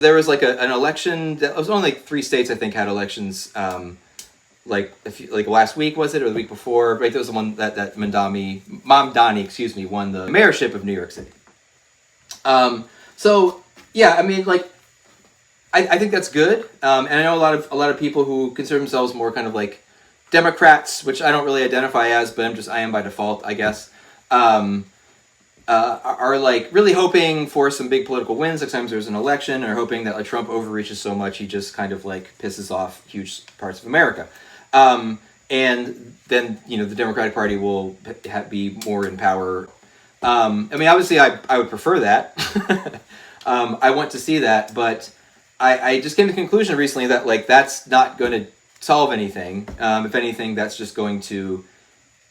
There was like an election that was only like 3 states I think had elections. Like last week was it or the week before? Right, that was the one that Mamdani, excuse me, won the mayorship of New York City. So yeah, I mean, like, I think that's good. And I know a lot of people who consider themselves more kind of like Democrats, which I don't really identify as, but I am by default, I guess. Are like really hoping for some big political wins next time there's an election, and are hoping that like Trump overreaches so much he just kind of like pisses off huge parts of America. And then, the Democratic Party will be more in power. I mean, obviously, I would prefer that. I want to see that, but I just came to the conclusion recently that like that's not going to solve anything. If anything, that's just going to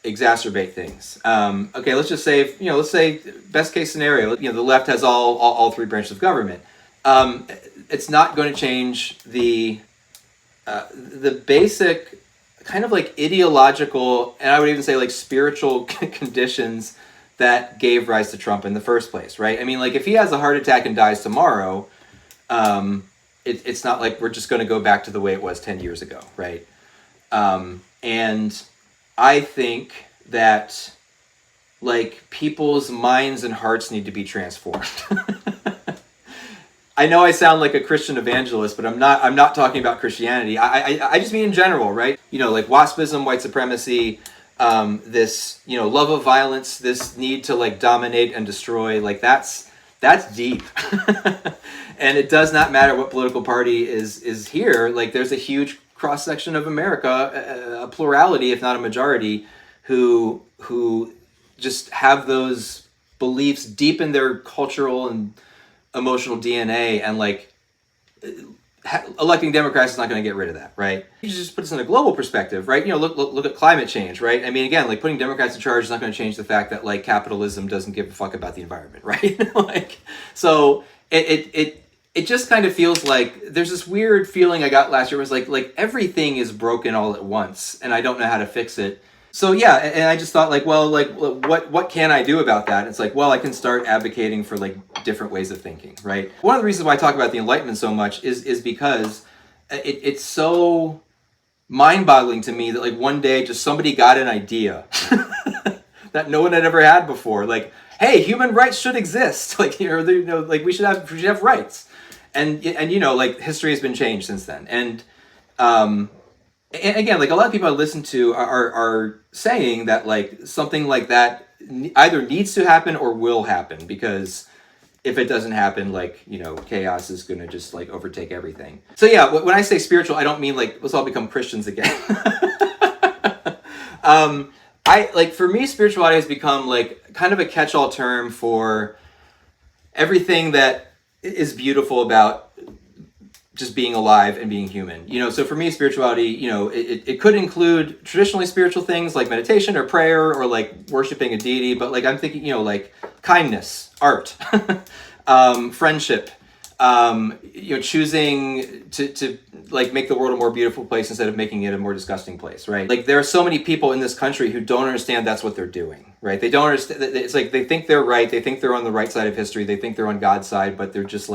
exacerbate things. Okay, let's just say, let's say best case scenario, the left has all three branches of government. It's not going to change the basic kind of like ideological, and I would even say like spiritual conditions that gave rise to Trump in the first place, right? I mean, like if he has a heart attack and dies tomorrow, it's not like we're just going to go back to the way it was 10 years ago, right? And I think that like people's minds and hearts need to be transformed. I know I sound like a Christian evangelist, but I'm not talking about Christianity. I just mean in general, right? Like WASPism, white supremacy, this, love of violence, this need to like dominate and destroy, like that's deep. And it does not matter what political party is here. Like there's a huge cross section of America, a plurality, if not a majority, who just have those beliefs deep in their cultural and emotional DNA, and like electing Democrats is not going to get rid of that, right? You just put this in a global perspective, right? Look at climate change, right? I mean, again, like putting Democrats in charge is not going to change the fact that like capitalism doesn't give a fuck about the environment, right? Like, so it just kind of feels like there's this weird feeling I got last year was like everything is broken all at once, and I don't know how to fix it. So yeah, and I just thought like, well, like what can I do about that? It's like, well, I can start advocating for like different ways of thinking, right? One of the reasons why I talk about the Enlightenment so much is because it's so mind-boggling to me that like one day just somebody got an idea that no one had ever had before, like, hey, human rights should exist, like like we should have rights, and like history has been changed since then, and again, like a lot of people I listen to are saying that like something like that either needs to happen or will happen, because if it doesn't happen, like, chaos is going to just like overtake everything. So yeah, when I say spiritual, I don't mean like let's all become Christians again. For me, spirituality has become like kind of a catch-all term for everything that is beautiful about just being alive and being human. So for me, spirituality, it could include traditionally spiritual things like meditation or prayer or like worshiping a deity, but like I'm thinking, like kindness, art, friendship, choosing to like make the world a more beautiful place instead of making it a more disgusting place, right? Like there are so many people in this country who don't understand that's what they're doing, right? They don't understand. It's like they think they're right. They think they're on the right side of history. They think they're on God's side, but they're just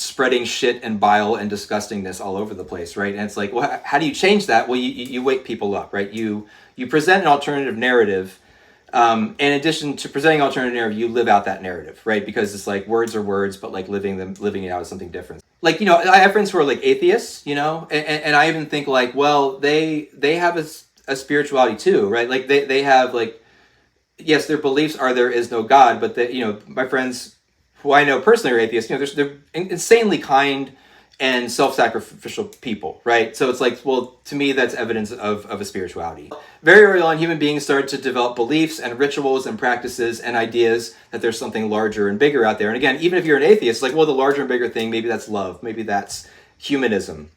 spreading shit and bile and disgustingness all over the place, right? And it's like, well, how do you change that? Well, you wake people up, right? You present an alternative narrative. In addition to presenting an alternative narrative, you live out that narrative, right? Because it's like words are words, but like living it out is something different. Like, I have friends who are like atheists, and I even think like, well, they have a spirituality too, right? Like they have like, yes, their beliefs are there is no God, but my friends who I know personally are atheists, they're insanely kind and self-sacrificial people, right? So it's like, well, to me, that's evidence of a spirituality. Very early on, human beings started to develop beliefs and rituals and practices and ideas that there's something larger and bigger out there. And again, even if you're an atheist, it's like, well, the larger and bigger thing, maybe that's love, maybe that's humanism,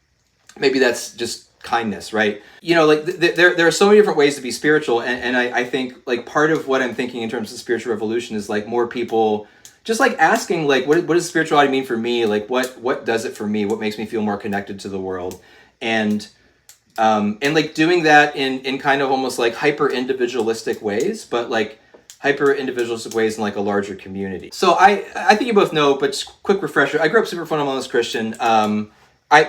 maybe that's just kindness, right? Like there are so many different ways to be spiritual, and I think like part of what I'm thinking in terms of spiritual revolution is like more people just like asking like what does spirituality mean for me? Like what does it for me? What makes me feel more connected to the world? And like doing that in kind of almost like hyper individualistic ways, but like hyper individualistic ways in like a larger community. So I think you both know, but just quick refresher. I grew up super fundamentalist Christian.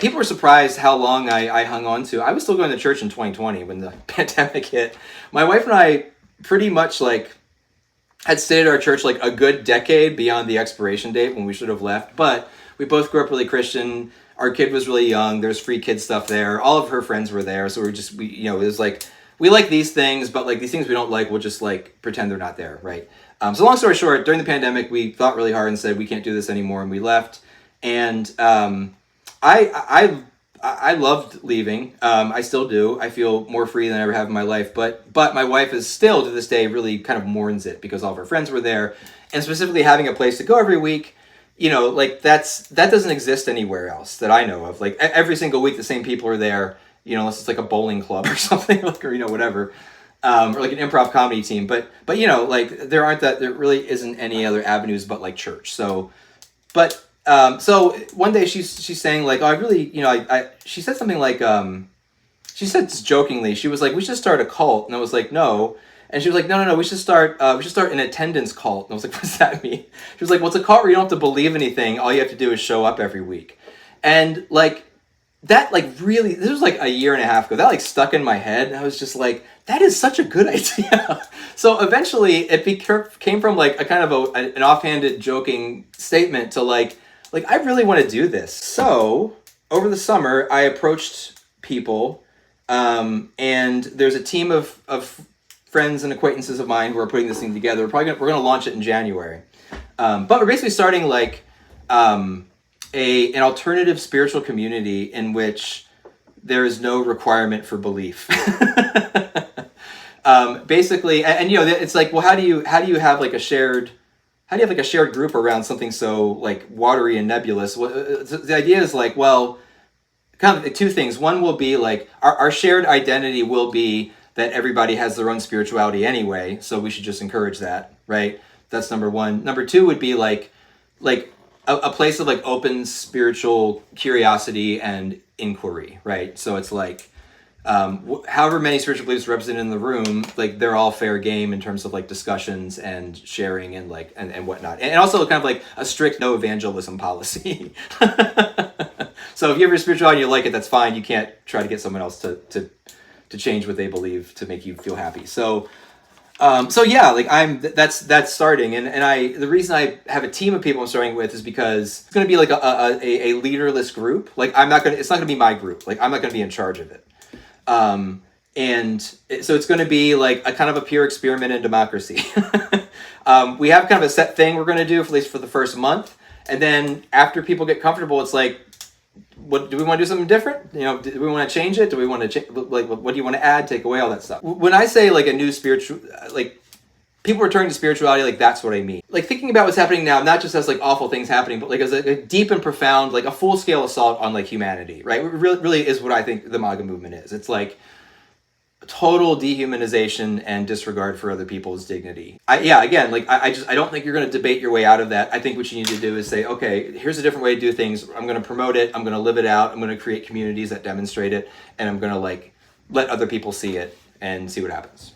People were surprised how long I hung on to. I was still going to church in 2020 when the pandemic hit. My wife and I pretty much like had stayed at our church like a good decade beyond the expiration date when we should have left. But we both grew up really Christian. Our kid was really young. There's free kid stuff there. All of her friends were there. So it was like, we like these things, but like these things we don't like, we'll just like pretend they're not there, right? So long story short, during the pandemic, we thought really hard and said, we can't do this anymore. And we left. And I loved leaving. I still do. I feel more free than I ever have in my life. But my wife is still to this day really kind of mourns it because all of her friends were there, and specifically having a place to go every week. Like that doesn't exist anywhere else that I know of. Like every single week, the same people are there. Unless it's like a bowling club or something, like, or whatever, or like an improv comedy team. But like there really isn't any other avenues but like church. So one day she's saying like, oh, I really, she said something like, she said jokingly, she was like, we should start a cult. And I was like, no. And she was like, no, we should start an attendance cult. And I was like, what does that mean? She was like, well, it's a cult where you don't have to believe anything. All you have to do is show up every week. And like, that like really, this was like a year and a half ago. That like stuck in my head. And I was just like, that is such a good idea. So eventually it came from like a kind of an offhanded joking statement to like I really want to do this. So over the summer I approached people, and there's a team of friends and acquaintances of mine who are putting this thing together. We're going to launch it in January. But we're basically starting like an alternative spiritual community in which there is no requirement for belief. Basically, and it's like, well, how do you have like a shared group around something so like watery and nebulous? Well, the idea is like, well, kind of two things. One will be like our shared identity will be that everybody has their own spirituality anyway, so we should just encourage that, right? That's number one. Number two would be like a place of like open spiritual curiosity and inquiry, right? So it's like, however many spiritual beliefs represented in the room, like they're all fair game in terms of like discussions and sharing and like and whatnot, and also kind of like a strict no evangelism policy. So if you have your spirituality and you like it, that's fine. You can't try to get someone else to change what they believe to make you feel happy. So yeah, like that's starting, and the reason I have a team of people I'm starting with is because it's going to be like a leaderless group. Like it's not going to be my group. Like I'm not going to be in charge of it. So it's going to be like a kind of a pure experiment in democracy. We have kind of a set thing we're going to do, at least for the first month, and then after people get comfortable, it's like, what do we want to do something different? Do we want to change it? Do we want to like what do you want to add, take away, all that stuff? When I say like a new spiritual, like people returning to spirituality, like that's what I mean. Like thinking about what's happening now, not just as like awful things happening, but like as a deep and profound, like a full scale assault on like humanity, right? It really is what I think the MAGA movement is. It's like total dehumanization and disregard for other people's dignity. I don't think you're going to debate your way out of that. I think what you need to do is say, okay, here's a different way to do things. I'm going to promote it. I'm going to live it out. I'm going to create communities that demonstrate it, and I'm going to like let other people see it and see what happens.